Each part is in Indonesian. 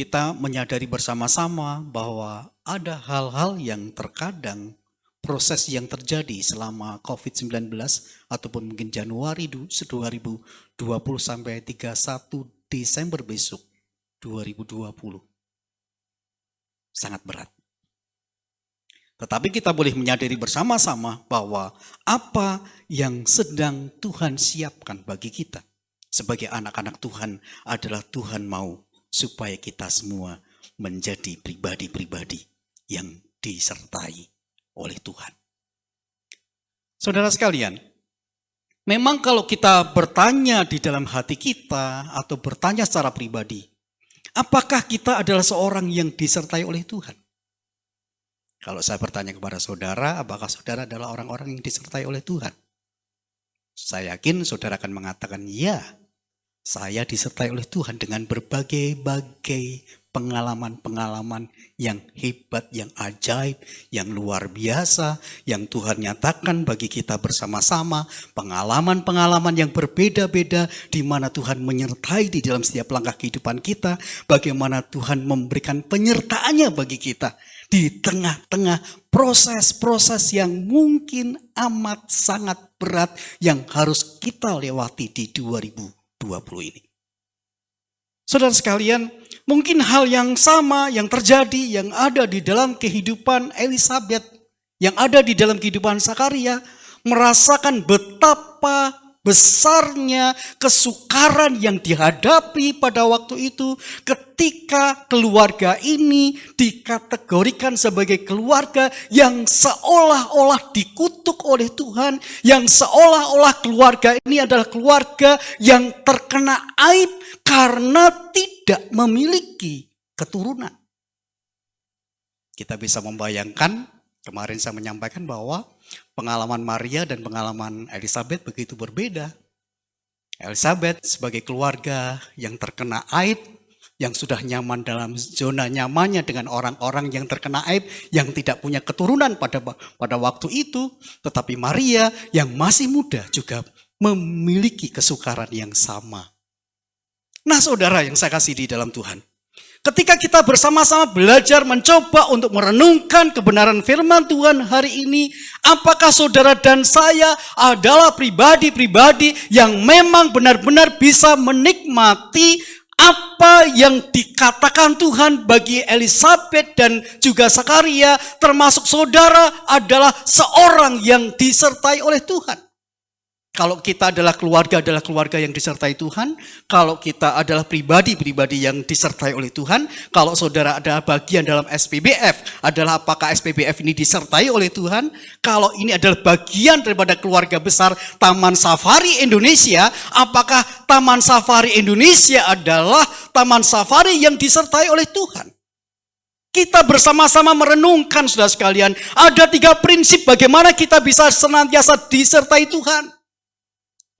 Kita menyadari bersama-sama bahwa ada hal-hal yang terkadang proses yang terjadi selama COVID-19 ataupun mungkin Januari 2020 sampai 31 Desember besok 2020 sangat berat. Tetapi kita boleh menyadari bersama-sama bahwa apa yang sedang Tuhan siapkan bagi kita sebagai anak-anak Tuhan adalah Tuhan mau supaya kita semua menjadi pribadi-pribadi yang disertai oleh Tuhan. Saudara sekalian, memang kalau kita bertanya di dalam hati kita atau bertanya secara pribadi, apakah kita adalah seorang yang disertai oleh Tuhan? Kalau saya bertanya kepada saudara, apakah saudara adalah orang-orang yang disertai oleh Tuhan? Saya yakin saudara akan mengatakan, ya, saya disertai oleh Tuhan dengan berbagai-bagai pengalaman-pengalaman yang hebat, yang ajaib, yang luar biasa, yang Tuhan nyatakan bagi kita bersama-sama, pengalaman-pengalaman yang berbeda-beda, di mana Tuhan menyertai di dalam setiap langkah kehidupan kita, bagaimana Tuhan memberikan penyertaannya bagi kita, di tengah-tengah proses-proses yang mungkin amat sangat berat yang harus kita lewati di 2020 ini. Saudara sekalian, mungkin hal yang sama yang terjadi, yang ada di dalam kehidupan Elisabet, yang ada di dalam kehidupan Zakaria, merasakan betapa besarnya kesukaran yang dihadapi pada waktu itu ketika keluarga ini dikategorikan sebagai keluarga yang seolah-olah dikutuk oleh Tuhan, yang seolah-olah keluarga ini adalah keluarga yang terkena aib karena tidak memiliki keturunan. Kita bisa membayangkan, kemarin saya menyampaikan bahwa pengalaman Maria dan pengalaman Elisabet begitu berbeda. Elisabet sebagai keluarga yang terkena aib, yang sudah nyaman dalam zona nyamannya dengan orang-orang yang terkena aib, yang tidak punya keturunan pada waktu itu. Tetapi Maria yang masih muda juga memiliki kesukaran yang sama. Nah saudara yang saya kasih di dalam Tuhan, ketika kita bersama-sama belajar mencoba untuk merenungkan kebenaran firman Tuhan hari ini, apakah saudara dan saya adalah pribadi-pribadi yang memang benar-benar bisa menikmati apa yang dikatakan Tuhan bagi Elisabet dan juga Zakaria, termasuk saudara adalah seorang yang disertai oleh Tuhan? Kalau kita adalah keluarga yang disertai Tuhan. Kalau kita adalah pribadi-pribadi yang disertai oleh Tuhan. Kalau saudara adalah bagian dalam SPBF, adalah apakah SPBF ini disertai oleh Tuhan? Kalau ini adalah bagian daripada keluarga besar Taman Safari Indonesia, apakah Taman Safari Indonesia adalah taman safari yang disertai oleh Tuhan? Kita bersama-sama merenungkan, saudara sekalian, ada 3 prinsip bagaimana kita bisa senantiasa disertai Tuhan.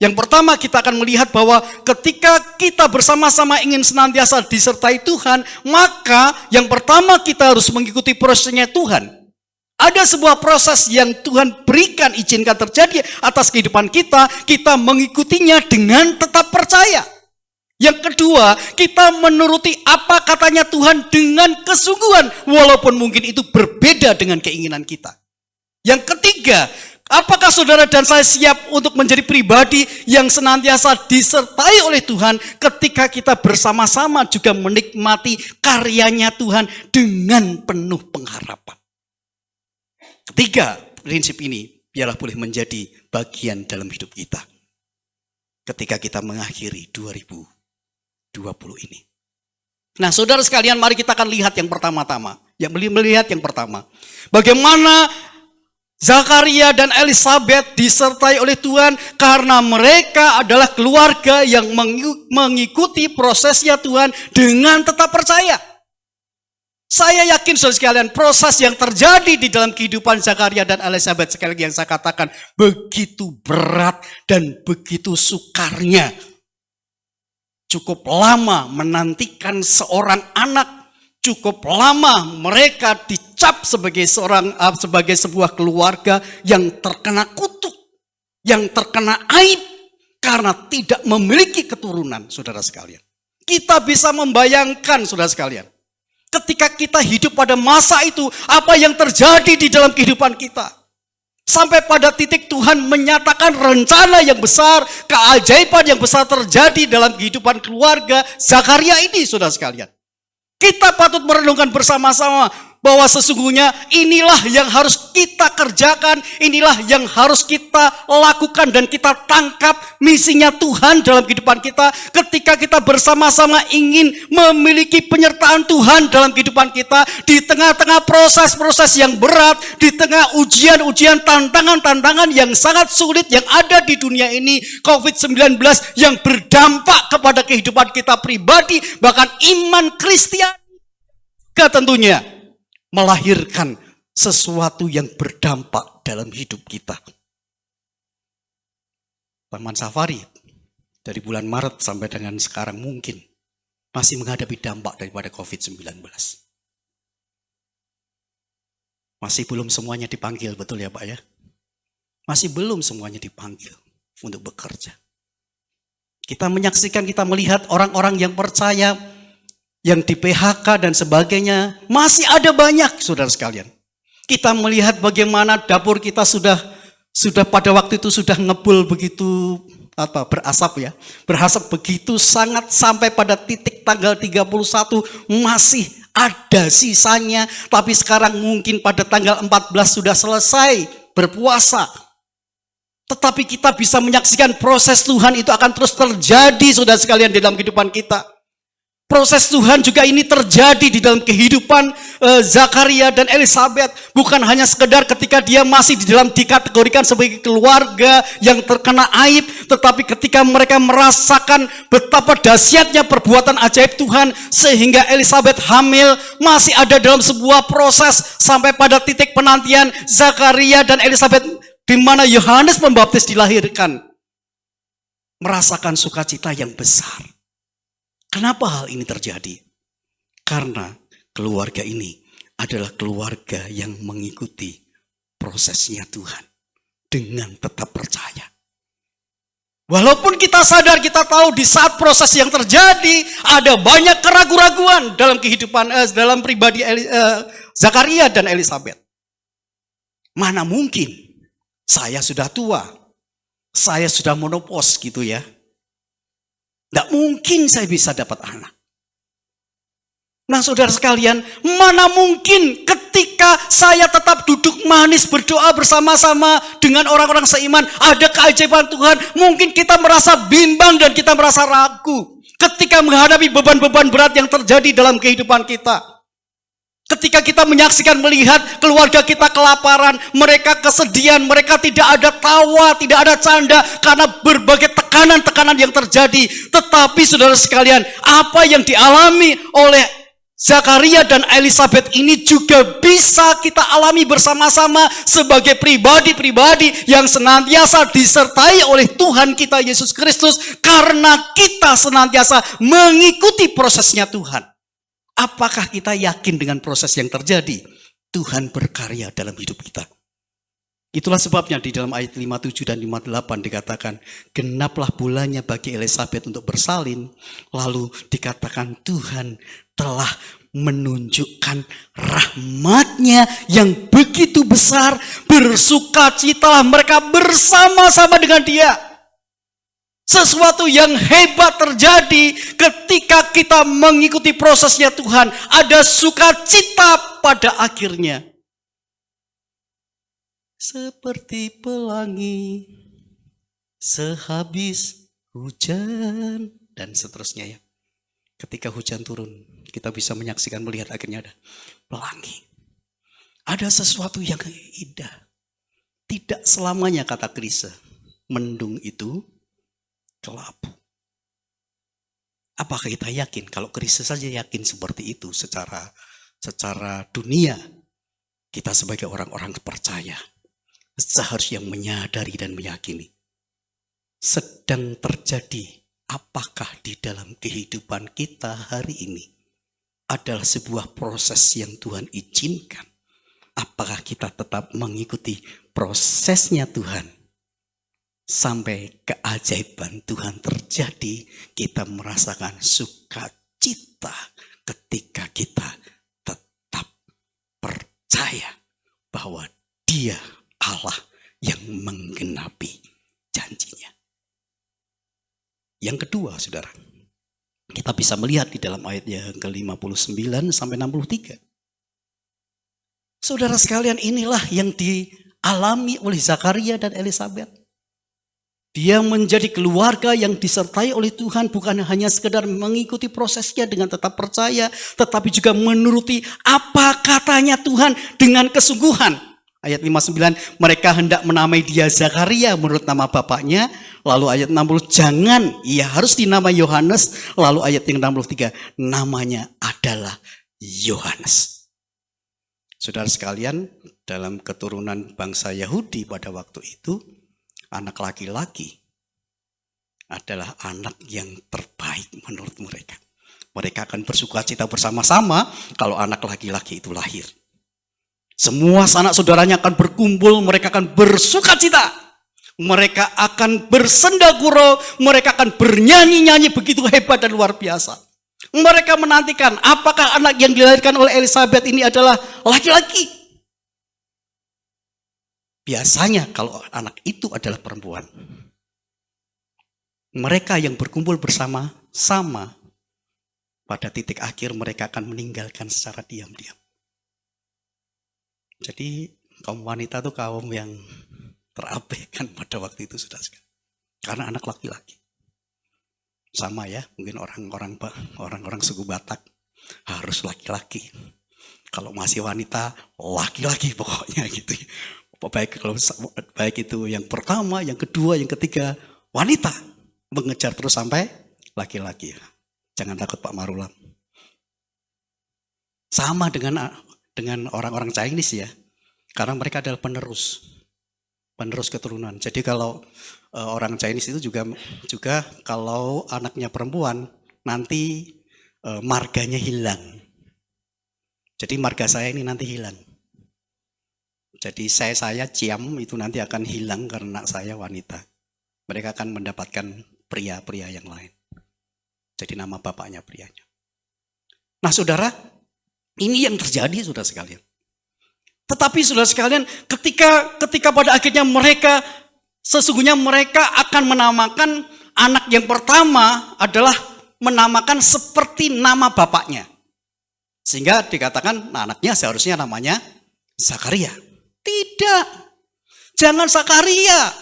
Yang pertama, kita akan melihat bahwa ketika kita bersama-sama ingin senantiasa disertai Tuhan, maka yang pertama kita harus mengikuti prosesnya Tuhan. Ada sebuah proses yang Tuhan berikan, izinkan terjadi atas kehidupan kita, kita mengikutinya dengan tetap percaya. Yang kedua, kita menuruti apa katanya Tuhan dengan kesungguhan, walaupun mungkin itu berbeda dengan keinginan kita. Yang ketiga, apakah saudara dan saya siap untuk menjadi pribadi yang senantiasa disertai oleh Tuhan ketika kita bersama-sama juga menikmati karyanya Tuhan dengan penuh pengharapan? Ketiga prinsip ini biarlah boleh menjadi bagian dalam hidup kita ketika kita mengakhiri 2020 ini. Nah saudara sekalian, mari kita akan lihat yang pertama-tama. Melihat yang pertama, bagaimana Zakaria dan Elisabet disertai oleh Tuhan karena mereka adalah keluarga yang mengikuti prosesnya Tuhan dengan tetap percaya. Saya yakin saudara sekalian, proses yang terjadi di dalam kehidupan Zakaria dan Elisabet, sekali lagi yang saya katakan, begitu berat dan begitu sukarnya. Cukup lama menantikan seorang anak. Cukup lama mereka dicap sebagai sebuah keluarga yang terkena kutuk, yang terkena aib karena tidak memiliki keturunan, saudara sekalian. Kita bisa membayangkan, saudara sekalian, ketika kita hidup pada masa itu, apa yang terjadi di dalam kehidupan kita. Sampai pada titik Tuhan menyatakan rencana yang besar, keajaiban yang besar terjadi dalam kehidupan keluarga Zakaria ini, saudara sekalian. Kita patut merenungkan bersama-sama bahwa sesungguhnya inilah yang harus kita kerjakan, inilah yang harus kita lakukan dan kita tangkap misinya Tuhan dalam kehidupan kita ketika kita bersama-sama ingin memiliki penyertaan Tuhan dalam kehidupan kita di tengah-tengah proses-proses yang berat, di tengah ujian-ujian, tantangan-tantangan yang sangat sulit yang ada di dunia ini, COVID-19 yang berdampak kepada kehidupan kita pribadi, bahkan iman Kristiani tentunya melahirkan sesuatu yang berdampak dalam hidup kita. Taman Safari dari bulan Maret sampai dengan sekarang mungkin masih menghadapi dampak daripada COVID-19. Masih belum semuanya dipanggil, betul ya Pak ya? Masih belum semuanya dipanggil untuk bekerja. Kita menyaksikan, kita melihat orang-orang yang percaya, yang di PHK dan sebagainya, masih ada banyak, saudara sekalian. Kita melihat bagaimana dapur kita sudah pada waktu itu sudah ngebul begitu berasap ya. Berasap begitu sangat sampai pada titik tanggal 31 masih ada sisanya, tapi sekarang mungkin pada tanggal 14 sudah selesai berpuasa. Tetapi kita bisa menyaksikan proses Tuhan itu akan terus terjadi, saudara sekalian, di dalam kehidupan kita. Proses Tuhan juga ini terjadi di dalam kehidupan Zakaria dan Elisabet. Bukan hanya sekedar ketika dia masih di dalam dikategorikan sebagai keluarga yang terkena aib. Tetapi ketika mereka merasakan betapa dahsyatnya perbuatan ajaib Tuhan. Sehingga Elisabet hamil, masih ada dalam sebuah proses sampai pada titik penantian Zakaria dan Elisabet, di mana Yohanes Pembaptis dilahirkan. Merasakan sukacita yang besar. Kenapa hal ini terjadi? Karena keluarga ini adalah keluarga yang mengikuti prosesnya Tuhan dengan tetap percaya. Walaupun kita sadar, kita tahu di saat proses yang terjadi ada banyak keraguan-raguan dalam kehidupan dalam pribadi Zakaria dan Elisabet. Mana mungkin saya sudah tua, saya sudah menopause gitu ya. Tidak mungkin saya bisa dapat anak. Nah saudara sekalian, mana mungkin ketika saya tetap duduk manis berdoa bersama-sama dengan orang-orang seiman, ada keajaiban Tuhan, mungkin kita merasa bimbang dan kita merasa ragu ketika menghadapi beban-beban berat yang terjadi dalam kehidupan kita. Ketika kita menyaksikan, melihat keluarga kita kelaparan, mereka kesedihan, mereka tidak ada tawa, tidak ada canda karena berbagai tekanan-tekanan yang terjadi. Tetapi saudara sekalian, apa yang dialami oleh Zakaria dan Elisabet ini juga bisa kita alami bersama-sama sebagai pribadi-pribadi yang senantiasa disertai oleh Tuhan kita Yesus Kristus karena kita senantiasa mengikuti prosesnya Tuhan. Apakah kita yakin dengan proses yang terjadi? Tuhan berkarya dalam hidup kita. Itulah sebabnya di dalam ayat 57 dan 58 dikatakan, genaplah bulannya bagi Elisabet untuk bersalin. Lalu dikatakan Tuhan telah menunjukkan rahmatnya yang begitu besar. Bersukacitalah mereka bersama-sama dengan dia. Sesuatu yang hebat terjadi ketika kita mengikuti prosesnya Tuhan. Ada sukacita pada akhirnya. Seperti pelangi sehabis hujan dan seterusnya ya. Ketika hujan turun, kita bisa menyaksikan, melihat akhirnya ada pelangi. Ada sesuatu yang indah. Tidak selamanya, kata Krisa, mendung itu kelabu. Apakah kita yakin? Kalau Kristus saja yakin seperti itu secara dunia, kita sebagai orang-orang percaya seharusnya menyadari dan meyakini sedang terjadi apakah di dalam kehidupan kita hari ini adalah sebuah proses yang Tuhan izinkan. Apakah kita tetap mengikuti prosesnya Tuhan sampai keajaiban Tuhan terjadi, kita merasakan sukacita ketika kita tetap percaya bahwa Dia Allah yang menggenapi janjinya. Yang kedua, saudara, kita bisa melihat di dalam ayat yang ke-59 sampai 63. Saudara sekalian, inilah yang dialami oleh Zakaria dan Elisabet. Dia menjadi keluarga yang disertai oleh Tuhan, bukan hanya sekedar mengikuti prosesnya dengan tetap percaya, tetapi juga menuruti apa katanya Tuhan dengan kesungguhan. Ayat 59, mereka hendak menamai dia Zakaria menurut nama bapaknya. Lalu ayat 60, jangan, ia harus dinamai Yohanes. Lalu ayat yang 63, namanya adalah Yohanes. Saudara sekalian, dalam keturunan bangsa Yahudi pada waktu itu, anak laki-laki adalah anak yang terbaik menurut mereka. Mereka akan bersukacita bersama-sama kalau anak laki-laki itu lahir. Semua sanak saudaranya akan berkumpul, mereka akan bersukacita. Mereka akan bersendagurau, mereka akan bernyanyi-nyanyi begitu hebat dan luar biasa. Mereka menantikan apakah anak yang dilahirkan oleh Elisabet ini adalah laki-laki. Biasanya kalau anak itu adalah perempuan, mereka yang berkumpul bersama-sama pada titik akhir mereka akan meninggalkan secara diam-diam. Jadi kaum wanita itu kaum yang terabaikan pada waktu itu, sudah sekali. Karena anak laki-laki. Sama ya, mungkin orang-orang suku Batak harus laki-laki. Kalau masih wanita, laki-laki pokoknya gitu. Baik itu yang pertama, yang kedua, yang ketiga, wanita mengejar terus sampai laki-laki. Jangan takut Pak Marulam. Sama dengan orang-orang Chinese ya, karena mereka adalah penerus keturunan. Jadi kalau orang Chinese itu juga kalau anaknya perempuan nanti marganya hilang. Jadi marga saya ini nanti hilang. Jadi saya Ciam itu nanti akan hilang karena saya wanita. Mereka akan mendapatkan pria-pria yang lain. Jadi nama bapaknya prianya. Nah saudara, ini yang terjadi saudara sekalian. Tetapi saudara sekalian, ketika pada akhirnya sesungguhnya mereka akan menamakan anak yang pertama adalah menamakan seperti nama bapaknya. Sehingga dikatakan anaknya seharusnya namanya Zakaria. Tidak, jangan Zakaria.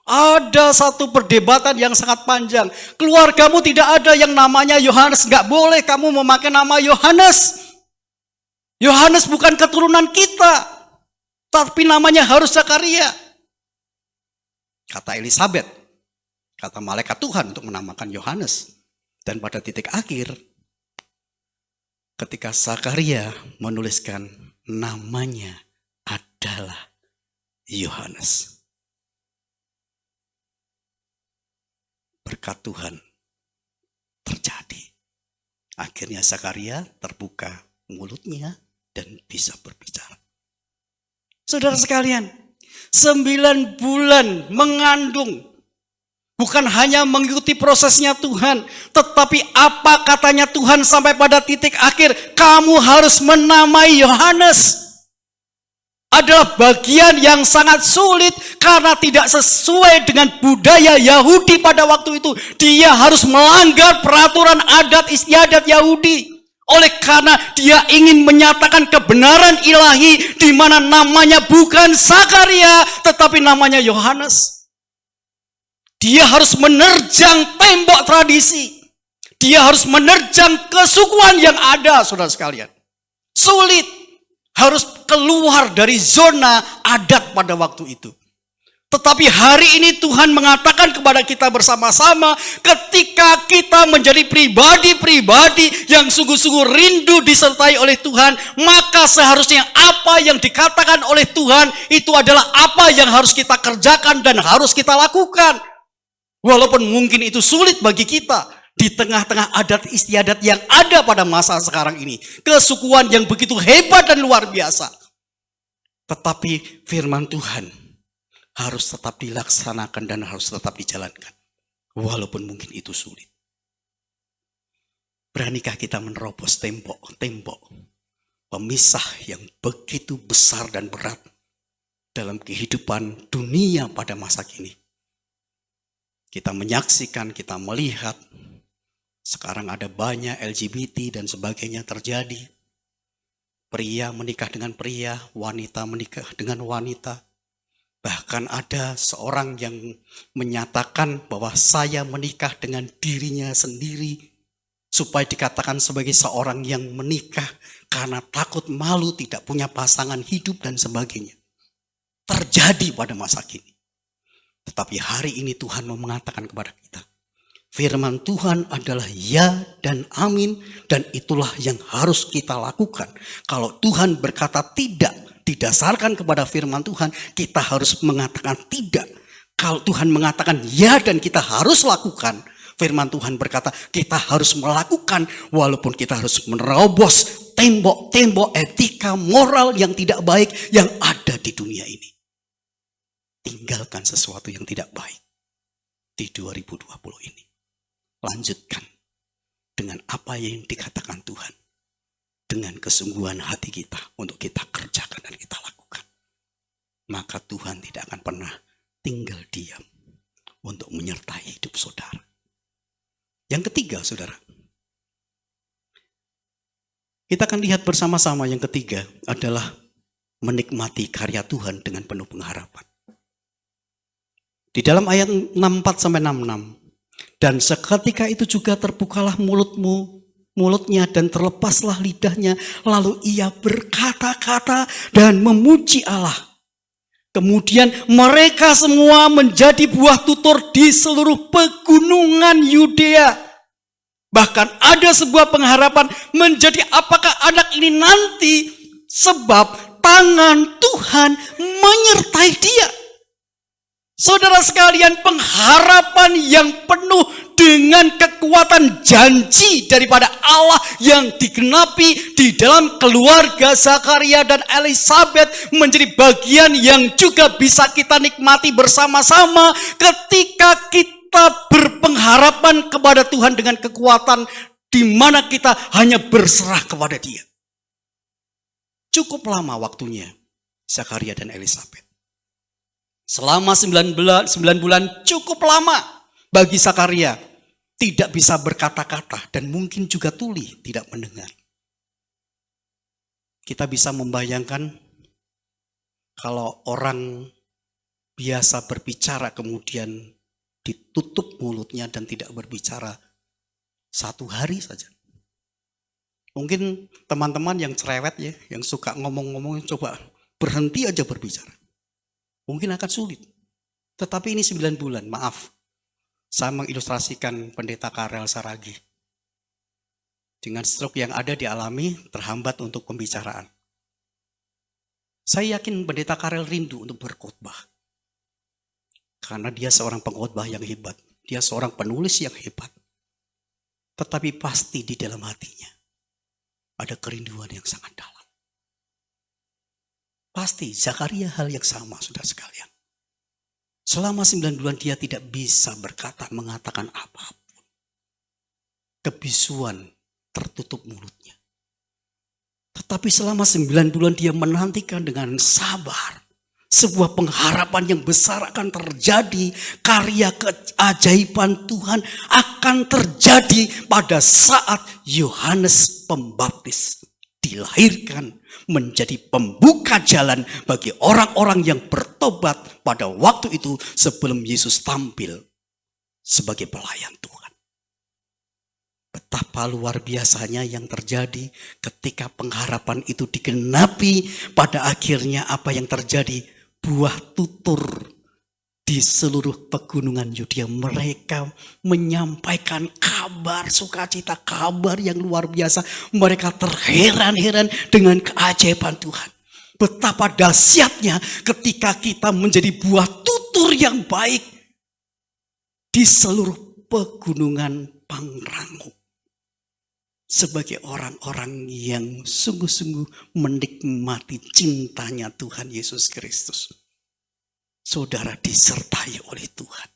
Ada satu perdebatan yang sangat panjang. Keluargamu tidak ada yang namanya Yohanes, nggak boleh kamu memakai nama Yohanes. Yohanes bukan keturunan kita, tapi namanya harus Zakaria. Kata Elisabet, kata malaikat Tuhan untuk menamakan Yohanes. Dan pada titik akhir, ketika Zakaria menuliskan namanya adalah Yohanes. Berkat Tuhan terjadi. Akhirnya Zakaria terbuka mulutnya dan bisa berbicara. Saudara sekalian, 9 bulan mengandung. Bukan hanya mengikuti prosesnya Tuhan, tetapi apa katanya Tuhan sampai pada titik akhir, kamu harus menamai Yohanes. Adalah bagian yang sangat sulit karena tidak sesuai dengan budaya Yahudi pada waktu itu. Dia harus melanggar peraturan adat istiadat Yahudi. Oleh karena dia ingin menyatakan kebenaran ilahi di mana namanya bukan Zakaria tetapi namanya Yohanes. Dia harus menerjang tembok tradisi. Dia harus menerjang kesukuan yang ada, saudara sekalian. Sulit. Harus keluar dari zona adat pada waktu itu. Tetapi hari ini Tuhan mengatakan kepada kita bersama-sama, ketika kita menjadi pribadi-pribadi yang sungguh-sungguh rindu disertai oleh Tuhan, maka seharusnya apa yang dikatakan oleh Tuhan itu adalah apa yang harus kita kerjakan dan harus kita lakukan. Walaupun mungkin itu sulit bagi kita di tengah-tengah adat istiadat yang ada pada masa sekarang ini. Kesukuan yang begitu hebat dan luar biasa. Tetapi firman Tuhan harus tetap dilaksanakan dan harus tetap dijalankan. Walaupun mungkin itu sulit. Beranikah kita menerobos tembok-tembok pemisah yang begitu besar dan berat dalam kehidupan dunia pada masa kini? Kita menyaksikan, kita melihat, sekarang ada banyak LGBT dan sebagainya terjadi. Pria menikah dengan pria, wanita menikah dengan wanita. Bahkan ada seorang yang menyatakan bahwa saya menikah dengan dirinya sendiri, supaya dikatakan sebagai seorang yang menikah karena takut malu, tidak punya pasangan hidup dan sebagainya. Terjadi pada masa kini. Tetapi hari ini Tuhan mau mengatakan kepada kita, firman Tuhan adalah ya dan amin, dan itulah yang harus kita lakukan. Kalau Tuhan berkata tidak, didasarkan kepada firman Tuhan, kita harus mengatakan tidak. Kalau Tuhan mengatakan ya dan kita harus lakukan, firman Tuhan berkata kita harus melakukan, walaupun kita harus menerobos tembok-tembok etika moral yang tidak baik yang ada di dunia ini. Tinggalkan sesuatu yang tidak baik di 2020 ini. Lanjutkan dengan apa yang dikatakan Tuhan. Dengan kesungguhan hati kita untuk kita kerjakan dan kita lakukan. Maka Tuhan tidak akan pernah tinggal diam untuk menyertai hidup saudara. Yang ketiga, saudara. Kita akan lihat bersama-sama yang ketiga adalah menikmati karya Tuhan dengan penuh pengharapan. Di dalam ayat 64-66. Dan seketika itu juga terbukalah mulutnya dan terlepaslah lidahnya. Lalu ia berkata-kata dan memuji Allah. Kemudian mereka semua menjadi buah tutur di seluruh pegunungan Yudea. Bahkan ada sebuah pengharapan menjadi apakah anak ini nanti, sebab tangan Tuhan menyertai dia. Saudara sekalian, pengharapan yang penuh dengan kekuatan janji daripada Allah yang digenapi di dalam keluarga Zakaria dan Elisabet menjadi bagian yang juga bisa kita nikmati bersama-sama ketika kita berpengharapan kepada Tuhan dengan kekuatan di mana kita hanya berserah kepada Dia. Cukup lama waktunya Zakaria dan Elisabet. Selama 9 bulan cukup lama bagi Zakaria. Tidak bisa berkata-kata dan mungkin juga tuli tidak mendengar. Kita bisa membayangkan kalau orang biasa berbicara kemudian ditutup mulutnya dan tidak berbicara 1 hari saja. Mungkin teman-teman yang cerewet ya, yang suka ngomong-ngomong, coba berhenti aja berbicara. Mungkin akan sulit. Tetapi ini 9 bulan, maaf. Saya mengilustrasikan pendeta Karel Saragi. Dengan stroke yang ada dialami, terhambat untuk pembicaraan. Saya yakin pendeta Karel rindu untuk berkhotbah. Karena dia seorang pengkhotbah yang hebat. Dia seorang penulis yang hebat. Tetapi pasti di dalam hatinya ada kerinduan yang sangat dalam. Pasti Zakaria hal yang sama, saudara sekalian. Selama 9 bulan dia tidak bisa berkata, mengatakan apapun. Kebisuan tertutup mulutnya. Tetapi selama 9 bulan dia menantikan dengan sabar. Sebuah pengharapan yang besar akan terjadi. Karya keajaiban Tuhan akan terjadi pada saat Yohanes Pembaptis dilahirkan menjadi pembuka jalan bagi orang-orang yang bertobat pada waktu itu sebelum Yesus tampil sebagai pelayan Tuhan. Betapa luar biasanya yang terjadi ketika pengharapan itu digenapi, pada akhirnya apa yang terjadi? Buah tutur di seluruh pegunungan Yudea. Mereka menyampaikan kabar sukacita, kabar yang luar biasa. Mereka terheran-heran dengan keajaiban Tuhan. Betapa dahsyatnya ketika kita menjadi buah tutur yang baik di seluruh pegunungan Pangrango. Sebagai orang-orang yang sungguh-sungguh menikmati cintanya Tuhan Yesus Kristus. saudara disertai oleh Tuhan.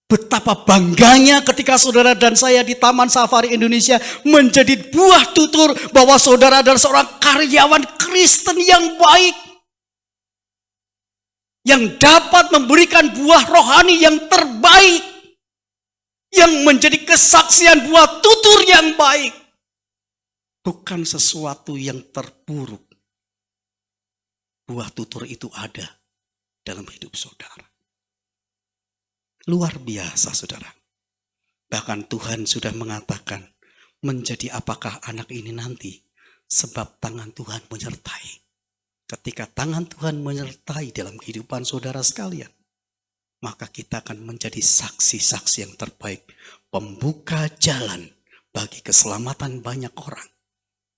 Betapa bangganya ketika saudara dan saya di Taman Safari Indonesia menjadi buah tutur bahwa saudara adalah seorang karyawan Kristen yang baik, yang dapat memberikan buah rohani yang terbaik, yang menjadi kesaksian buah tutur yang baik, bukan sesuatu yang terburuk. Buah tutur itu ada dalam hidup saudara. Luar biasa, saudara. Bahkan Tuhan sudah mengatakan, menjadi apakah anak ini nanti? Sebab tangan Tuhan menyertai. Ketika tangan Tuhan menyertai dalam kehidupan saudara sekalian, maka kita akan menjadi saksi-saksi yang terbaik, pembuka jalan bagi keselamatan banyak orang.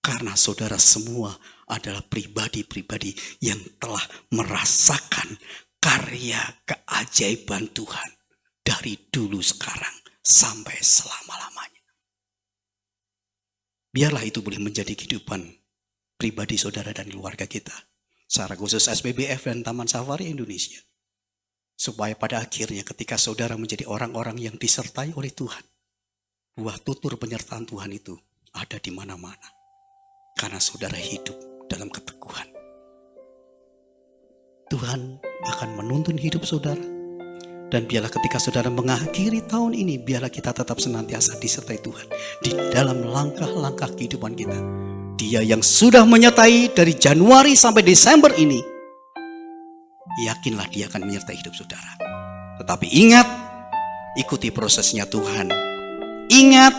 Karena saudara semua adalah pribadi-pribadi yang telah merasakan karya keajaiban Tuhan dari dulu sekarang sampai selama-lamanya. Biarlah itu boleh menjadi kehidupan pribadi saudara dan keluarga kita, secara khusus SBBF dan Taman Safari Indonesia. Supaya pada akhirnya ketika saudara menjadi orang-orang yang disertai oleh Tuhan, buah tutur penyertaan Tuhan itu ada di mana-mana. Karena saudara hidup dalam keteguhan. Tuhan akan menuntun hidup saudara. Dan biarlah ketika saudara mengakhiri tahun ini, biarlah kita tetap senantiasa disertai Tuhan di dalam langkah-langkah kehidupan kita. Dia yang sudah menyertai dari Januari sampai Desember ini, yakinlah dia akan menyertai hidup saudara. Tetapi ingat, ikuti prosesnya Tuhan. Ingat,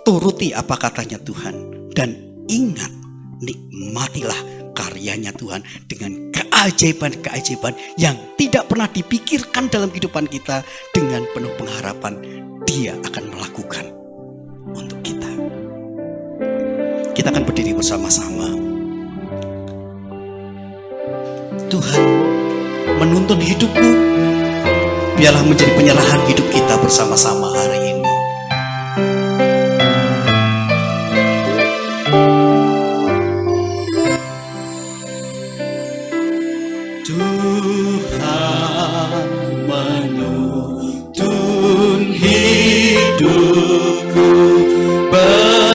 turuti apa katanya Tuhan. Dan ingat, nikmatilah karyanya Tuhan dengan keajaiban-keajaiban yang tidak pernah dipikirkan dalam kehidupan kita. Dengan penuh pengharapan dia akan melakukan untuk kita. Kita akan berdiri bersama-sama. Tuhan menuntun hidupmu, biarlah menjadi penyerahan hidup kita bersama-sama hari ini.